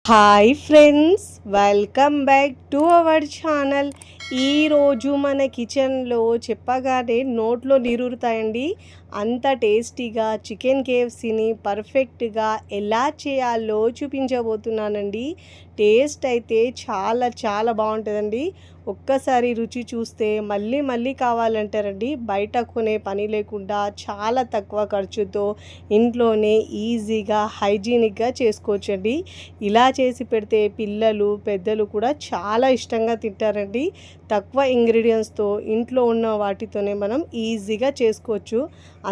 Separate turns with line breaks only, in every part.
Hi friends, welcome back to our channel. ఈరోజు మన కిచెన్లో చెప్పగానే నోట్లో నీరురుతాయండి. అంత టేస్టీగా చికెన్ కేఎఫ్సీని పర్ఫెక్ట్గా ఎలా చేయాలో చూపించబోతున్నానండి. టేస్ట్ అయితే చాలా చాలా బాగుంటుందండి. ఒక్కసారి రుచి చూస్తే మళ్ళీ మళ్ళీ కావాలంటారండి. బయట కొనే పని లేకుండా చాలా తక్కువ ఖర్చుతో ఇంట్లోనే ఈజీగా హైజీనిక్గా చేసుకోవచ్చండి. ఇలా చేసి పెడితే పిల్లలు పెద్దలు కూడా చాలా ఇష్టంగా తింటారండి. తక్కువ ఇంగ్రీడియంట్స్తో ఇంట్లో ఉన్న వాటితోనే మనం ఈజీగా చేసుకోవచ్చు.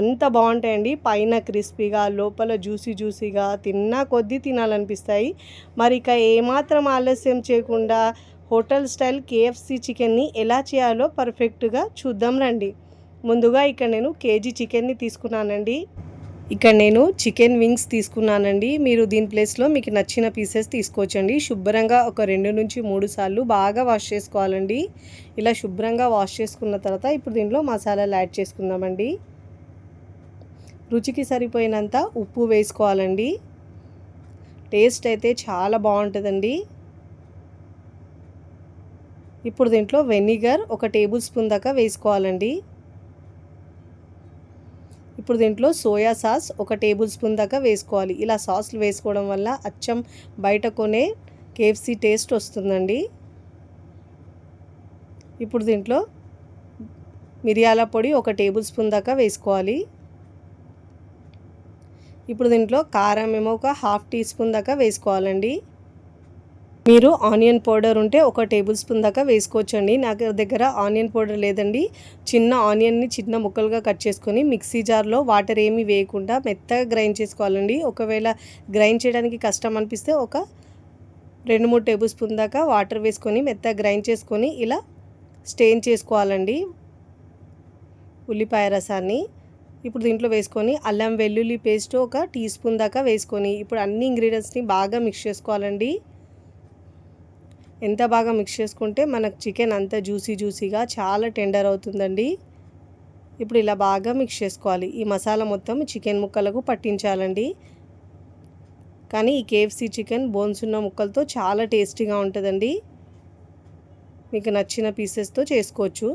అంత బాగుంటాయండి. పైన క్రిస్పీగా లోపల జ్యూసీగా తిన్నా కొద్దీ తినాలనిపిస్తాయి. మరి ఇక ఏమాత్రం ఆలస్యం చేయకుండా హోటల్ స్టైల్ కేఎఫ్సీ చికెన్ని ఎలా చేయాలో పర్ఫెక్ట్గా చూద్దాం రండి. ముందుగా ఇక్కడ నేను కేజీ చికెన్ని తీసుకున్నానండి. ఇక్కడ నేను చికెన్ వింగ్స్ తీసుకున్నానండి. మీరు దీని ప్లేస్లో మీకు నచ్చిన పీసెస్ తీసుకోవచ్చండి. శుభ్రంగా ఒక 2 నుంచి 3 సార్లు బాగా వాష్ చేసుకోవాలండి. ఇలా శుభ్రంగా వాష్ చేసుకున్న తర్వాత ఇప్పుడు దీంట్లో మసాలాలు యాడ్ చేసుకుందామండి. రుచికి సరిపోయినంత ఉప్పు వేసుకోవాలండి. టేస్ట్ అయితే చాలా బాగుంటుందండి. ఇప్పుడు దీంట్లో వెనిగర్ 1 టేబుల్ స్పూన్ దాకా వేసుకోవాలండి. ఇప్పుడు దీంట్లో సోయా సాస్ 1 టేబుల్ స్పూన్ దాకా వేసుకోవాలి. ఇలా సాస్లు వేసుకోవడం వల్ల అచ్చం బయట కొనే కేఎఫ్సీ టేస్ట్ వస్తుందండి. ఇప్పుడు దీంట్లో మిరియాల పొడి 1 టేబుల్ స్పూన్ దాకా వేసుకోవాలి. ఇప్పుడు దీంట్లో కారం ఏమో ఒక 1/2 టీ స్పూన్ దాకా వేసుకోవాలండి. మీరు ఆనియన్ పౌడర్ ఉంటే 1 టేబుల్ స్పూన్ దాకా వేసుకోవచ్చండి. నాకు దగ్గర ఆనియన్ పౌడర్ లేదండి. చిన్న ఆనియన్ని చిన్న ముక్కలుగా కట్ చేసుకొని మిక్సీ జార్లో వాటర్ ఏమీ వేయకుండా మెత్తగా గ్రైండ్ చేసుకోవాలండి. ఒకవేళ గ్రైండ్ చేయడానికి కష్టం అనిపిస్తే ఒక 2-3 టేబుల్ స్పూన్ దాకా వాటర్ వేసుకొని మెత్తగా గ్రైండ్ చేసుకొని ఇలా స్టెయిన్ చేసుకోవాలండి ఉల్లిపాయ రసాన్ని. ఇప్పుడు దీంట్లో వేసుకొని అల్లం వెల్లుల్లి పేస్ట్ 1 టీ స్పూన్ దాకా వేసుకొని ఇప్పుడు అన్ని ఇంగ్రీడియంట్స్ని బాగా మిక్స్ చేసుకోవాలండి. ఎంత బాగా మిక్స్ చేసుకుంటే మనకు చికెన్ అంత జ్యూసీగా చాలా టెండర్ అవుతుందండి. ఇప్పుడు ఇలా బాగా మిక్స్ చేసుకోవాలి. ఈ మసాలా మొత్తం చికెన్ ముక్కలకు పట్టించాలండి. కానీ ఈ కేఎఫ్సీ చికెన్ బోన్స్ ఉన్న ముక్కలతో చాలా టేస్టీగా ఉంటుందండి. మీకు నచ్చిన పీసెస్తో చేసుకోవచ్చు.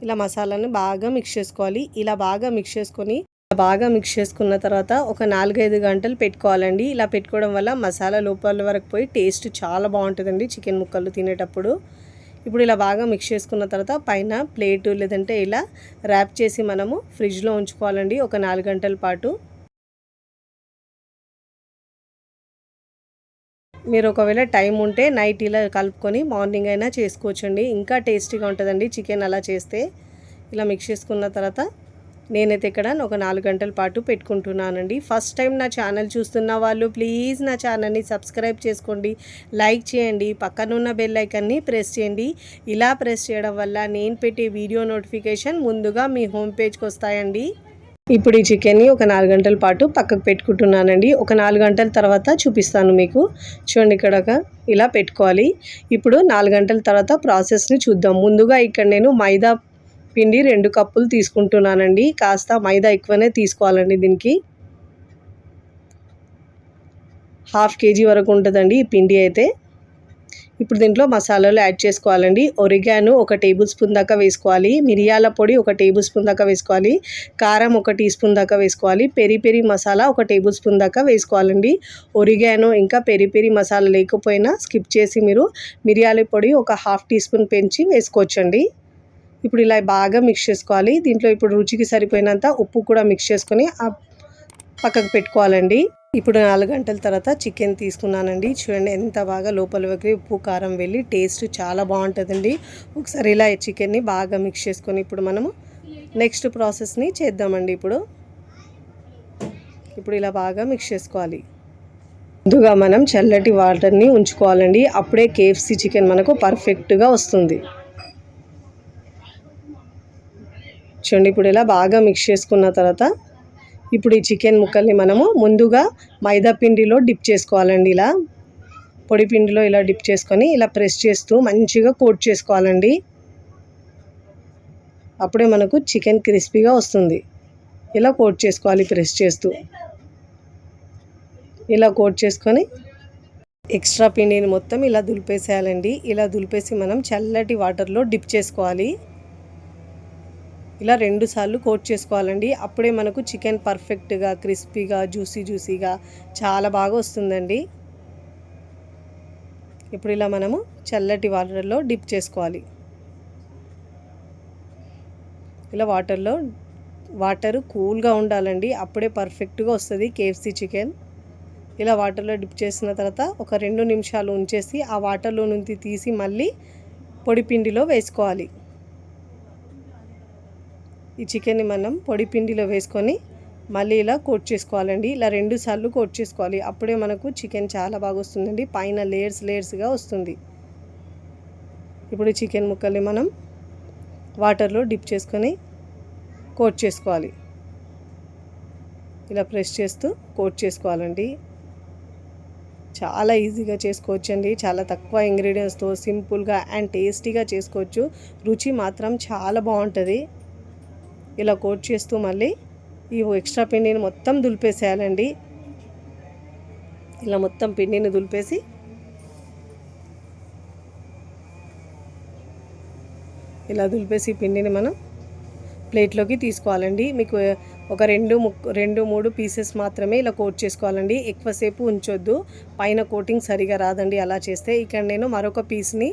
ఇలా మసాలాని బాగా మిక్స్ చేసుకోవాలి. ఇలా బాగా మిక్స్ చేసుకున్న తర్వాత ఒక 4-5 గంటలు పెట్టుకోవాలండి. ఇలా పెట్టుకోవడం వల్ల మసాలా లోపల వరకు పోయి టేస్ట్ చాలా బాగుంటుందండి చికెన్ ముక్కలు తినేటప్పుడు. ఇప్పుడు ఇలా బాగా మిక్స్ చేసుకున్న తర్వాత పైన ప్లేటు లేదంటే ఇలా ర్యాప్ చేసి మనము ఫ్రిడ్జ్లో ఉంచుకోవాలండి ఒక 4 గంటల పాటు. మీరు ఒకవేళ టైం ఉంటే నైట్ ఇలా కలుపుకొని మార్నింగ్ అయినా చేసుకోవచ్చండి. ఇంకా టేస్టీగా ఉంటుందండి చికెన్ అలా చేస్తే. ఇలా మిక్స్ చేసుకున్న తర్వాత నేనైతే ఇక్కడ ఒక 4 గంటల పాటు పెట్టుకుంటున్నానండి. ఫస్ట్ టైం నా ఛానల్ చూస్తున్న వాళ్ళు ప్లీజ్ నా ఛానల్ని సబ్స్క్రైబ్ చేసుకోండి, లైక్ చేయండి, పక్కనున్న బెల్ ఐకాన్ని ప్రెస్ చేయండి. ఇలా ప్రెస్ చేయడం వల్ల నేను పెట్టే వీడియో నోటిఫికేషన్ ముందుగా మీ హోమ్ పేజ్కి వస్తాయండి. ఇప్పుడు ఈ చికెన్ని ఒక 4 గంటల పాటు పక్కకు పెట్టుకుంటున్నానండి. ఒక 4 గంటల తర్వాత చూపిస్తాను మీకు. చూడండి ఇక్కడ ఇలా పెట్టుకోవాలి. ఇప్పుడు 4 గంటల తర్వాత ప్రాసెస్ని చూద్దాం. ముందుగా ఇక్కడ నేను మైదా పిండి 2 కప్పులు తీసుకుంటున్నానండి. కాస్త మైదా ఎక్కువనే తీసుకోవాలండి. దీనికి 1/2 కేజీ వరకు ఉంటుందండి ఈ పిండి అయితే. ఇప్పుడు దీంట్లో మసాలాలు యాడ్ చేసుకోవాలండి. ఒరిగానో 1 టేబుల్ స్పూన్ దాకా వేసుకోవాలి. మిరియాల పొడి 1 టేబుల్ స్పూన్ దాకా వేసుకోవాలి. కారం 1 టీ స్పూన్ దాకా వేసుకోవాలి. పెరి మసాలా 1 టేబుల్ స్పూన్ దాకా వేసుకోవాలండి. ఒరిగానో ఇంకా పెరి మసాలా లేకపోయినా స్కిప్ చేసి మీరు మిరియాల పొడి ఒక 1/2 టీ స్పూన్ పెంచి వేసుకోవచ్చండి. ఇప్పుడు ఇలా బాగా మిక్స్ చేసుకోవాలి. దీంట్లో ఇప్పుడు రుచికి సరిపోయినంత ఉప్పు కూడా మిక్స్ చేసుకొని పక్కకు పెట్టుకోవాలండి. ఇప్పుడు 4 గంటల తర్వాత చికెన్ తీసుకున్నానండి. చూడండి ఎంత బాగా లోపలికి ఉప్పు కారం వెళ్ళి టేస్ట్ చాలా బాగుంటుందండి. ఒకసారి ఇలా చికెన్ని బాగా మిక్స్ చేసుకొని ఇప్పుడు మనము నెక్స్ట్ ప్రాసెస్ని చేద్దామండి. ఇప్పుడు ఇలా బాగా మిక్స్ చేసుకోవాలి. ముందుగా మనం చల్లటి వాటర్ని ఉంచుకోవాలండి. అప్పుడే కేఎఫ్సీ చికెన్ మనకు పర్ఫెక్ట్గా వస్తుంది. చూడండి ఇప్పుడు ఇలా బాగా మిక్స్ చేసుకున్న తర్వాత ఇప్పుడు ఈ చికెన్ ముక్కల్ని మనము ముందుగా మైదా పిండిలో డిప్ చేసుకోవాలండి. ఇలా పొడి పిండిలో ఇలా డిప్ చేసుకొని ఇలా ప్రెస్ చేస్తూ మంచిగా కోట్ చేసుకోవాలండి. అప్పుడే మనకు చికెన్ క్రిస్పీగా వస్తుంది. ఇలా కోట్ చేసుకోవాలి ప్రెస్ చేస్తూ. ఇలా కోట్ చేసుకొని ఎక్స్ట్రా పిండిని మొత్తం ఇలా దులిపేసేయాలండి. ఇలా దులిపేసి మనం చల్లటి వాటర్లో డిప్ చేసుకోవాలి. ఇలా 2 సార్లు కోట్ చేసుకోవాలండి. అప్పుడే మనకు చికెన్ పర్ఫెక్ట్గా క్రిస్పీగా జ్యూసీగా చాలా బాగా వస్తుందండి. ఇప్పుడు ఇలా మనము చల్లటి వాటర్లో డిప్ చేసుకోవాలి. ఇలా వాటర్ కూల్గా ఉండాలండి. అప్పుడే పర్ఫెక్ట్గా వస్తుంది KFC చికెన్. ఇలా వాటర్లో డిప్ చేసిన తర్వాత ఒక 2 నిమిషాలు ఉంచేసి ఆ వాటర్లో నుంచి తీసి మళ్ళీ పొడి పిండిలో వేసుకోవాలి. ఈ చికెన్ని మనం పొడి పిండిలో వేసుకొని మళ్ళీ ఇలా కోట్ చేసుకోవాలండి. ఇలా 2 సార్లు కోట్ చేసుకోవాలి. అప్పుడే మనకు చికెన్ చాలా బాగా వస్తుందండి. పైన లేయర్స్గా వస్తుంది. ఇప్పుడు ఈ చికెన్ ముక్కల్ని మనం వాటర్లో డిప్ చేసుకొని కోట్ చేసుకోవాలి. ఇలా ప్రెస్ చేస్తూ కోట్ చేసుకోవాలండి. చాలా ఈజీగా చేసుకోవచ్చండి. చాలా తక్కువ ఇంగ్రీడియంట్స్తో సింపుల్గా అండ్ టేస్టీగా చేసుకోవచ్చు. రుచి మాత్రం చాలా బాగుంటుంది. ఇలా కోట్ చేస్తూ మళ్ళీ ఈ ఎక్స్ట్రా పిండిని మొత్తం దులిపేసేయాలండి. ఇలా మొత్తం పిండిని దులిపేసి పిండిని మనం ప్లేట్లోకి తీసుకోవాలండి. మీకు ఒక 2-3 పీసెస్ మాత్రమే ఇలా కోట్ చేసుకోవాలండి. ఎక్కువసేపు ఉంచొద్దు, పైన కోటింగ్ సరిగా రాదండి అలా చేస్తే. ఇక్కడ నేను మరొక పీస్ని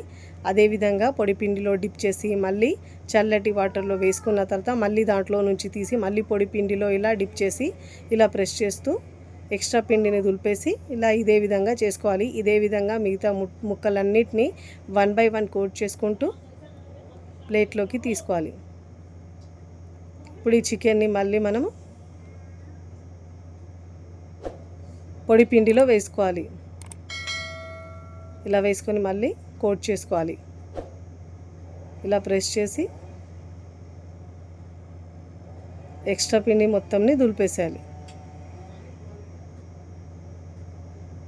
అదేవిధంగా పొడి పిండిలో డిప్ చేసి మళ్ళీ చల్లటి వాటర్లో వేసుకున్న తర్వాత మళ్ళీ దాంట్లో నుంచి తీసి మళ్ళీ పొడి పిండిలో ఇలా డిప్ చేసి ఇలా ప్రెస్ చేస్తూ ఎక్స్ట్రా పిండిని దులిపేసి ఇలా ఇదే విధంగా చేసుకోవాలి. ఇదే విధంగా మిగతా ముక్కలన్నిటినీ 1 by 1 కోట్ చేసుకుంటూ ప్లేట్లోకి తీసుకోవాలి. ఇప్పుడు ఈ చికెన్ని మళ్ళీ మనము పొడి పిండిలో వేసుకోవాలి. ఇలా వేసుకొని మళ్ళీ కోట్ చేసుకోవాలి. ఇలా ప్రెస్ చేసి ఎక్స్ట్రా పిండి మొత్తంని దులిపేసేయాలి.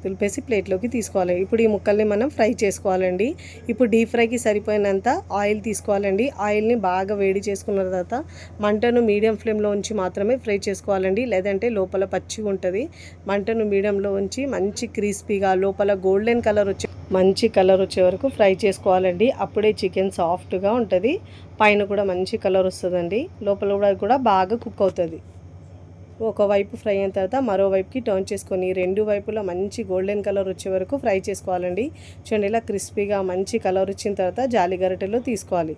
దులిపేసి ప్లేట్లోకి తీసుకోవాలి. ఇప్పుడు ఈ ముక్కల్ని మనం ఫ్రై చేసుకోవాలండి. ఇప్పుడు డీప్ ఫ్రైకి సరిపోయినంత ఆయిల్ తీసుకోవాలండి. ఆయిల్ని బాగా వేడి చేసుకున్న తర్వాత మంటను మీడియం ఫ్లేమ్లో ఉంచి మాత్రమే ఫ్రై చేసుకోవాలండి. లేదంటే లోపల పచ్చిగా ఉంటుంది. మంటను మీడియంలో ఉంచి మంచి క్రిస్పీగా లోపల గోల్డెన్ కలర్ మంచి కలర్ వచ్చే వరకు ఫ్రై చేసుకోవాలండి. అప్పుడే చికెన్ సాఫ్ట్గా ఉంటుంది. పైన కూడా మంచి కలర్ వస్తుందండి. లోపల కూడా బాగా కుక్ అవుతుంది. ఒకవైపు ఫ్రై అయిన తర్వాత మరోవైపుకి టర్న్ చేసుకొని 2 వైపులా మంచి గోల్డెన్ కలర్ వచ్చే వరకు ఫ్రై చేసుకోవాలండి. చూడండి ఇలా క్రిస్పీగా మంచి కలర్ వచ్చిన తర్వాత జాలి గరిటెలో తీసుకోవాలి.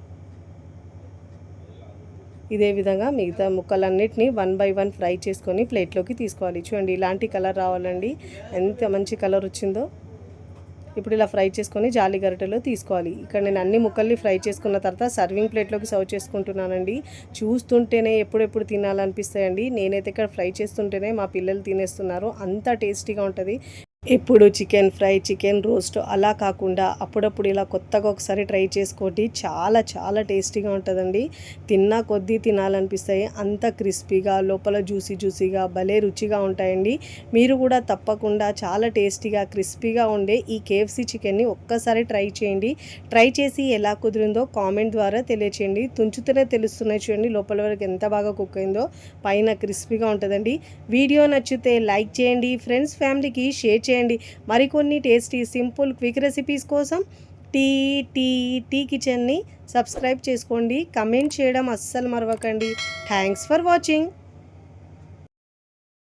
ఇదే విధంగా మిగతా ముక్కలన్నిటిని 1 by 1 ఫ్రై చేసుకొని ప్లేట్లోకి తీసుకోవాలి. చూడండి ఇలాంటి కలర్ రావాలండి. ఎంత మంచి కలర్ వచ్చిందో. ఇప్పుడు ఇలా ఫ్రై చేసుకొని జాలి గరిటెలో తీసుకోవాలి. ఇక్కడ నేను అన్ని ముక్కల్ని ఫ్రై చేసుకున్న తర్వాత సర్వింగ్ ప్లేట్లోకి సర్వ్ చేసుకుంటున్నానండి. చూస్తుంటేనే ఎప్పుడెప్పుడు తినాలనిపిస్తాయండి. నేనైతే ఇక్కడ ఫ్రై చేస్తుంటేనే మా పిల్లలు తినేస్తున్నారు. అంత టేస్టీగా ఉంటుంది. ఎప్పుడు చికెన్ ఫ్రై, చికెన్ రోస్ట్ అలా కాకుండా అప్పుడప్పుడు ఇలా కొత్తగా ఒకసారి ట్రై చేసుకోండి. చాలా చాలా టేస్టీగా ఉంటుందండి. తిన్నా కొద్దీ తినాలనిపిస్తాయి. అంత క్రిస్పీగా లోపల జ్యూసీగా భలే రుచిగా ఉంటాయండి. మీరు కూడా తప్పకుండా చాలా టేస్టీగా క్రిస్పీగా ఉండే ఈ KFC చికెన్ని ఒక్కసారి ట్రై చేయండి. ట్రై చేసి ఎలా కుదిరిందో కామెంట్ ద్వారా తెలియచేయండి. తుంచుతూనే తెలుస్తున్నాయి చూడండి లోపల వరకు ఎంత బాగా కుక్ అయిందో. పైన క్రిస్పీగా ఉంటుందండి. వీడియో నచ్చితే లైక్ చేయండి. ఫ్రెండ్స్ ఫ్యామిలీకి షేర్ చేయండి. మరికొన్ని టేస్టీ సింపుల్ క్విక్ రెసిపీస్ కోసం టీ కిచెన్ని సబ్స్క్రైబ్ చేసుకోండి. కమెంట్ చేయడం అస్సలు మరవకండి. Thanks for watching.